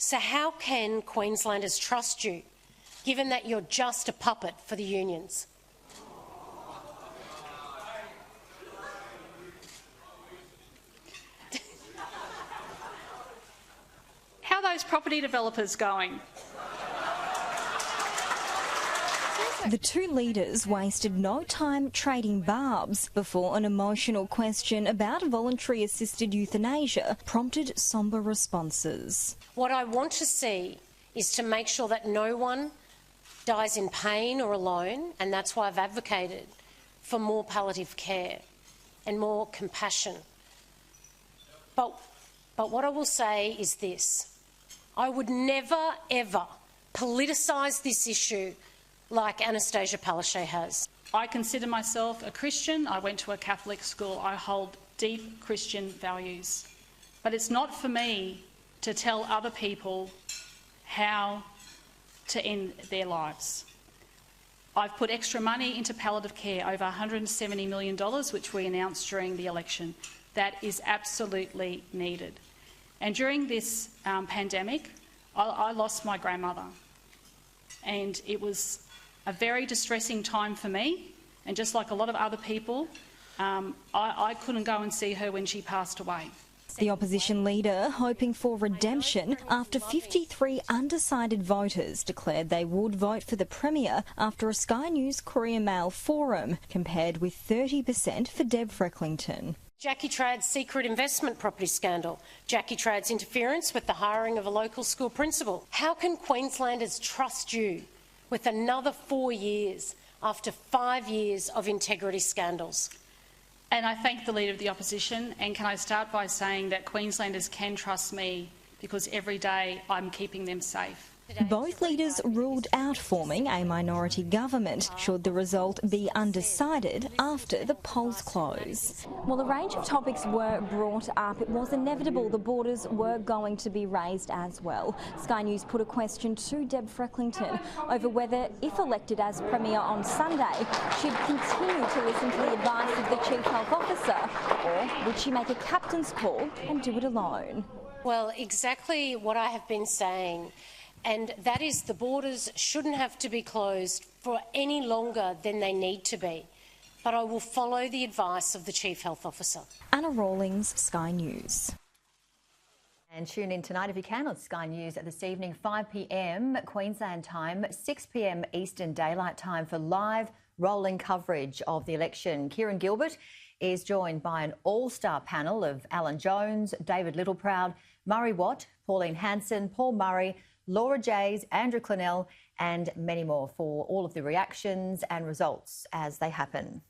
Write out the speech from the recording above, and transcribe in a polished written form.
So how can Queenslanders trust you, given that you're just a puppet for the unions? How are those property developers going? The two leaders wasted no time trading barbs before an emotional question about voluntary assisted euthanasia prompted sombre responses. What I want to see is to make sure that no one dies in pain or alone, and that's why I've advocated for more palliative care and more compassion. But what I will say is this: I would never, ever politicise this issue like Annastacia Palaszczuk has. I consider myself a Christian. I went to a Catholic school. I hold deep Christian values. But it's not for me to tell other people how to end their lives. I've put extra money into palliative care, over $170 million, which we announced during the election. That is absolutely needed. And during this pandemic, I lost my grandmother. And it was a very distressing time for me, and just like a lot of other people, I couldn't go and see her when she passed away. The opposition leader hoping for redemption after 53 undecided voters declared they would vote for the Premier after a Sky News Courier Mail forum, compared with 30% for Deb Frecklington. Jackie Tradd's secret investment property scandal, Jackie Tradd's interference with the hiring of a local school principal. How can Queenslanders trust you with another 4 years after 5 years of integrity scandals? And I thank the Leader of the Opposition, and can I start by saying that Queenslanders can trust me because every day I'm keeping them safe. Both leaders ruled out forming a minority government should the result be undecided after the polls close. While a range of topics were brought up, it was inevitable the borders were going to be raised as well. Sky News put a question to Deb Frecklington over whether, if elected as Premier on Sunday, she'd continue to listen to the advice of the Chief Health Officer, or would she make a captain's call and do it alone? Well, exactly what I have been saying. And that is, the borders shouldn't have to be closed for any longer than they need to be. But I will follow the advice of the Chief Health Officer. Anna Rawlings, Sky News. And tune in tonight if you can on Sky News this evening, 5 p.m. Queensland time, 6 p.m. Eastern Daylight Time for live rolling coverage of the election. Kieran Gilbert is joined by an all-star panel of Alan Jones, David Littleproud, Murray Watt, Pauline Hanson, Paul Murray, Laura Jays, Andrew Clennell and many more for all of the reactions and results as they happen.